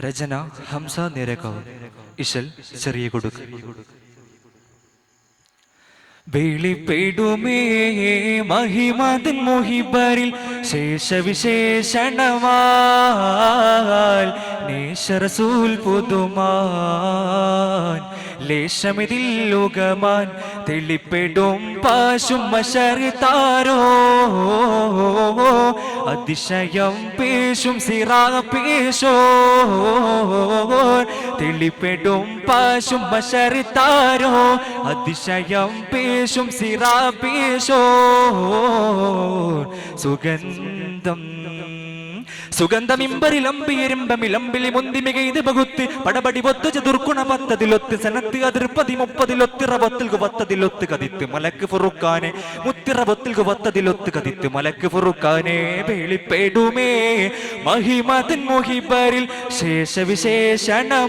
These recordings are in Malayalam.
രചന ഹംസ നിരക്കാവ്, ഇശൽ ചെറിയ കൊടുക്ക്. വെളിപ്പെടുമേ മഹിമതൻ മുഹിബരിൽ ശേഷവിശേഷണമാൽ നേശറസൂൽ പുതുമാൻ ലേശമിതിൽ ലോകമാൻ തെളിപ്പെടും പാശും മശറിത്താരോ അതിശയം പേശും സിറാ പേശോ തെളിപ്പെടും പാശും മശറിത്താരോ അതിശയം പേശും സിറാ പേശോ സുഗന്ധമിമ്പരിലമ്പിയരിമ്പമിലമ്പിളി മുന്തിമികൈത് ബഹുത്ത് പടപടി ഒത്ത് ചതുർക്കുണ പത്തതിലൊത്ത് സനത്ത് അതിർപ്പതി മുപ്പതിലൊത്തിറവത്തിൽ വത്തതിലൊത്ത് കതിത്ത് മലക്ക് ഫുറുക്കാനെ മുത്തിറവത്തിൽ വത്തതിലൊത്ത് കതിത്ത് മലക്ക് ഫുറുക്കാനെ വെളിപ്പെടുമേ മഹിമതൻ മുഹിബരിൽ ശേഷവിശേഷണമാൽ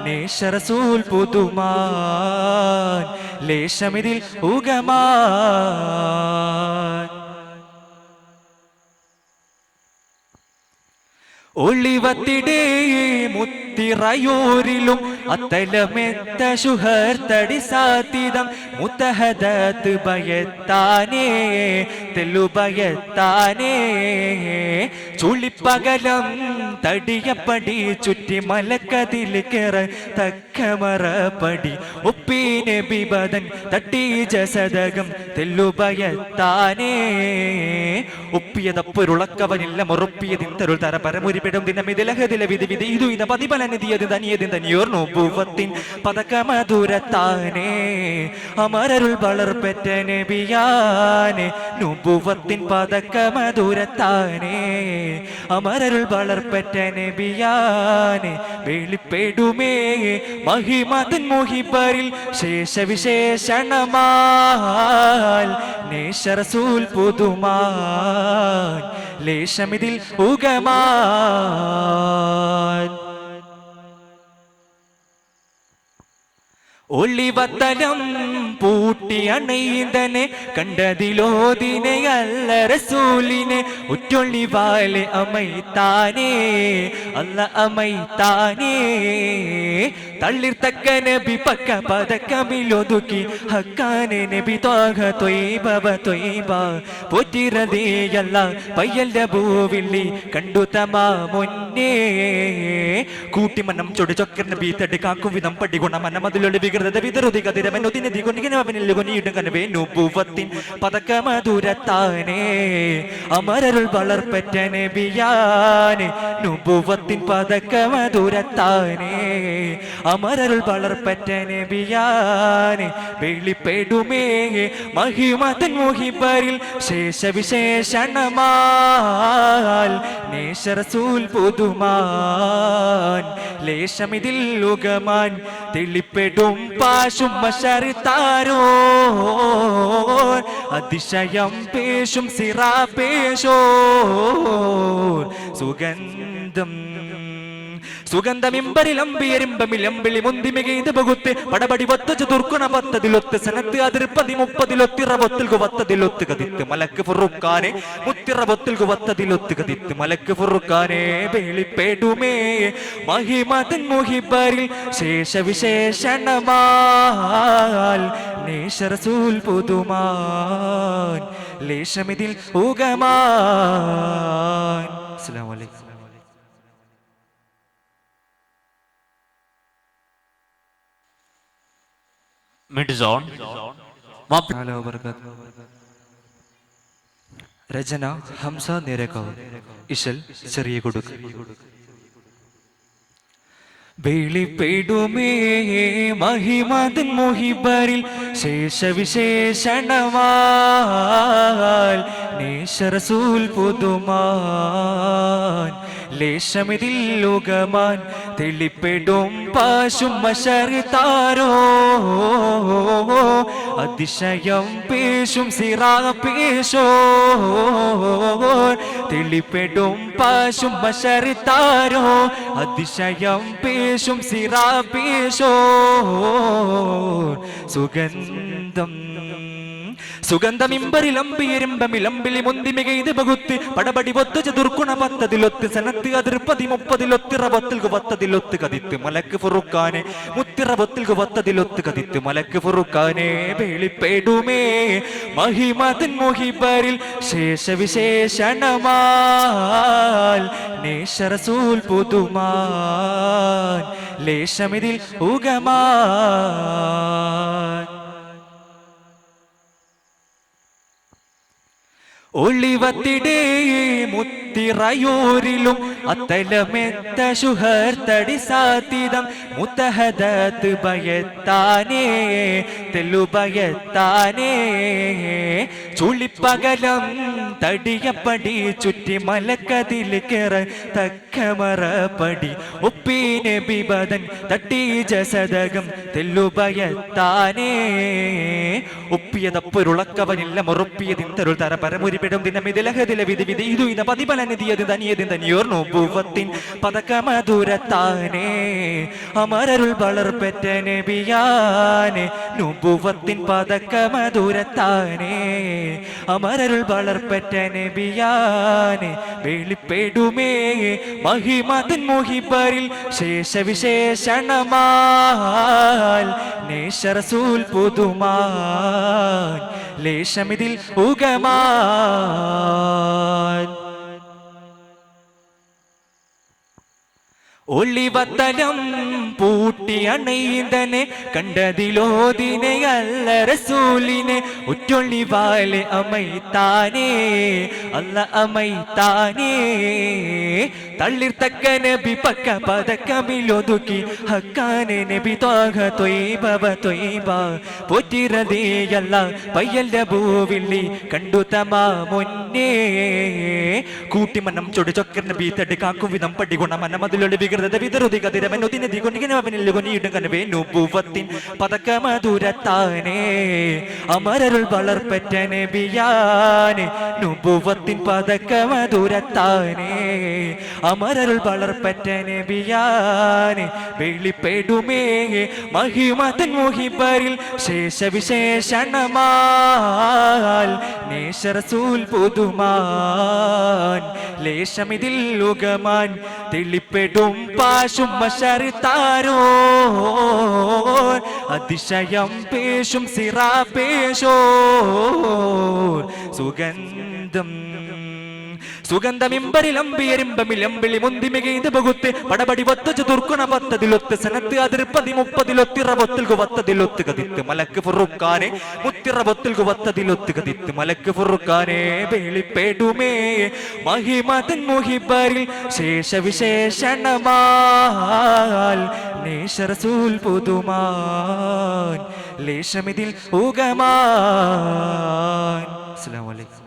നേശറസൂൽ പുതുമാൻ ലേശമിതിൽ ഉഗമാൻ ഒളിവത്തിടേ മുത്തിറയോരിലും അത്തലമെത്ത ശുഹർത്തടി സാത്തിതം മുത്തഹദത്ത് ഭയത്താനേ തെല്ലുഭയത്താനേ ചുളിപ്പകലം തടിയപ്പടി ചുറ്റി മലക്കതിൽ കയറ തക്കമറപ്പടി ഒപ്പീനെ ബിബദൻ തട്ടി ജസദകം തെല്ലുഭയത്താനേ ഒപ്പിയതപ്പൊരുളക്കവനില്ല മുറുപ്പിയതിൻ തരുൾ തര പരമുരിപിടും ദിനമിതിലഹതിലെ വിധി വിധി ഇതു ഇത പതിപലനിധിയത് തനിയതിൻ തനിയോർ നുബുവത്തിൻ പതക്കമധുരത്താനേ അമരരുൾ വളർപ്പെറ്റ നബിയാനെ നുബുവത്തിൻ പതക്കമധുരത്താനേ അമരരുൾ വളർപ്പെറ്റ നബിയാനെ വെളിപ്പെടുമേ മഹിമതൻ മുഹിബരിൽ ശേഷവിശേഷണമാൽ നേശറസൂൽ പുതുമാൻ ലേശമിതിൽ ഉഗമാൻ ഒളിവത്തലം പൂട്ടി അണയുതനെ കണ്ടതിലോതിനെ അല്ല റസൂലിനെ ഉറ്റൊളിവാലെ അമൈത്താനേ അല്ല അമൈത്താനേ തള്ളിർത്തക്ക നബി പക്ക പതക്കമിലൊതുക്കി ഹക്കാനെ നബി ത്വാഹ ത്വയ്ബ ത്വയ്ബ പോറ്റിരതേയല്ല പയ്യല്ല ഭൂവില്ലി കണ്ടു തമാ മുന്നേ കൂട്ടിമനം ചൊടി ചൊക്കർ നബി തടി കാക്കും വിധം പടി ഗുണമനമതിലൊളി അമരരുൾ വളർപ്പറ്റ നബിയാനെ നുബുവത്തിൻ പതക്കമധുരത്താനേ അമരരുൾ വളർപ്പറ്റ നബിയാനെ വെളിപ്പെടുമേ മഹിമതൻ മുഹിബരിൽ ശേഷവിശേഷണമാൽ നേശറസൂൽ പുതുമാൻ ലേശമിതിൽ ഉഗമാൻ തെളിപ്പെടും പാശും മശറിത്താരോ അതിശയം പേശും സിറാ പേശോ സുഗന്ധമിമ്പരിലമ്പിയരിമ്പമിലമ്പിളി മുന്തിമികൈത് ബഹുത്ത് പടപടി ഒത്ത് ചതുർക്കുണ പത്തതിലൊത്ത് സനത്ത് അതിർപ്പതി മുപ്പതിലൊത്തിറവത്തിൽ വത്തതിലൊത്ത് കതിത്ത് മലക്ക് ഫുറുക്കാനെ മുത്തിറവത്തിൽ വത്തതിലൊത്ത് കതിത്ത് മലക്ക് ഫുറുക്കാനെ വെളിപ്പെടുമേ മഹിമതൻ മുഹിബരിൽ ശേഷവിശേഷണമാൽ നേശറസൂൽ പുതുമാൻ ലേശമിതിൽ ഉഗമാൻ. അസ്സലാമു അലൈക്കും. രചന ഹംസ നിരക്കാവ്, ഇശൽ ചെറിയ കൊടുക്ക്. വെളിപ്പെടുമേ മഹിമതൻ മുഹിബരിൽ ശേഷവിശേഷണമാൽ നേശറസൂൽ പുതുമാൻ ലേശമിതിൽ ഉഗമാൻ തെളിപ്പെടും പാശും മശറിത്താരോ അതിശയം പേശും സിറാ പേശോ തെളിപ്പെടും പാശും മശറിത്താരോ അതിശയം പേശും സിറാ പേശോ സുഗന്ധം സുഗന്ധമിമ്പരിലമ്പിയരിമ്പമിലമ്പിളി മുന്തിമികൈത് ബകുത്ത് പടപടി ഒത്ത് ചതുർക്കുണ പത്തതിലൊത്ത് സനത്ത് അതിർപ്പതി മുപ്പതിലൊത്തിറവത്തിൽ വത്തതിലൊത്ത് കതിത്ത് മലക്ക് ഫുറുക്കാനെ മുത്തിറവത്തിൽ വത്തതിലൊത്ത് കതിത്ത് മലക്ക് ഫുറുക്കാനെ വെളിപ്പെടുമേ മഹിമതൻ മുഹിബരിൽ ശേഷവിശേഷണമാൽ നേശറസൂൽ പുതുമാൻ ലേശമിതിൽ ഉഗമാൻ ഒളിവത്തിടേ മുത്തിറയൂരിലും അത്തലമെത്ത ശുഹർത്തടി സാത്തിതം മുത്തഹദത്ത് ഭയത്താനേ തെല്ലുഭയത്താനേ ചുളിപ്പകലം തടിയപ്പടി ചുറ്റി മലക്കതിൽ കയറ തക്കമറപ്പടി ഒപ്പീനെ ബിബദൻ തട്ടി ജസദകം തെല്ലുഭയത്താനേ ഒപ്പിയതപ്പൊരുളക്കവനില്ല മുറപ്പിയതിന്തരുൾ തര പരമുരിപിടും ദിനമിതിലഹതില വിധി വിധി ഇതു ഇന പതിപലനിധിയത് തനിയതിൻ തനിയോർ നോബുവത്തിൻ പതക്കമധുരത്താനേ അമരരുൾ വളർപ്പെറ്റ നബിയാനെ നുബുവത്തിൻ പതക്കമധുരത്താനേ അമരരുൾ വളർപ്പെറ്റ നബിയാനെ വെളിപ്പെടുമേ മഹിമതൻ മുഹിബരിൽ ശേഷവിശേഷണമാൽ നേശറസൂൽ പുതുമാൻ ലേശമിതിൽ ഉഗമാൻ ഒളിവത്തലം പൂട്ടി അണയുതനെ കണ്ടതിലോദിനെ അല്ല റസൂലിനെ ഉറ്റൊളിവാലെ അമൈത്താനേ അല്ല അമൈത്താനേ തള്ളിർത്തക്ക നബി പക്ക പതക്കമിലൊതുക്കി ഹക്കാനെ നബി ത്വാഹ ത്വയ്ബ ത്വയ്ബ പോറ്റിരതേയല്ല പയ്യല്ല ഭൂവില്ലി കണ്ടു തമാ മുന്നേ കൂട്ടിമനം ചൊടി ചൊക്കർ നബി തടി കാക്കും വിധം പടിഗുണ മനമതിലൊളി അമരരുൾ വളർപ്പറ്റ നബിയാനെ നുബുവത്തിൻ പതക്കമധുരത്താനേ അമരരുൾ വളർപ്പറ്റ നബിയാനെ വെളിപ്പെടുമേ മഹിമതൻ മുഹിബരിൽ ശേഷവിശേഷണമാൽ നേശറസൂൽ പുതുമാൻ ലേശമിതിൽ ഉഗമാൻ തെളിപ്പെടും പാശും മശറിത്താരോ അതിശയം പേശും സിറാ പേശോ സുഗന്ധം സുഗന്ധമിമ്പരിലമ്പിയരിമ്പമിലമ്പിളി മുന്തിമികൈത് ബകുത്ത് പടപടി വത്ത് ചതുർക്കുണ പത്തതിലൊത്ത് സനത്ത് അതിർപ്പതി മുപ്പതിലൊത്തിറവത്തിൽ വത്തതിലൊത്ത് കതിത്ത് മലക്ക് ഫുറുക്കാനെ മുത്തിറവത്തിൽ വത്തതിലൊത്ത് കതിത്ത് മലക്ക് ഫുറുക്കാനെ വെളിപ്പെടുമേ മഹിമതൻ മുഹിബരിൽ ശേഷവിശേഷണമാൽ നേശറസൂൽ പുതുമാൻ ലേശമിതിൽ ഉഗമാൻ. അസ്സലാമു അലൈക്കും.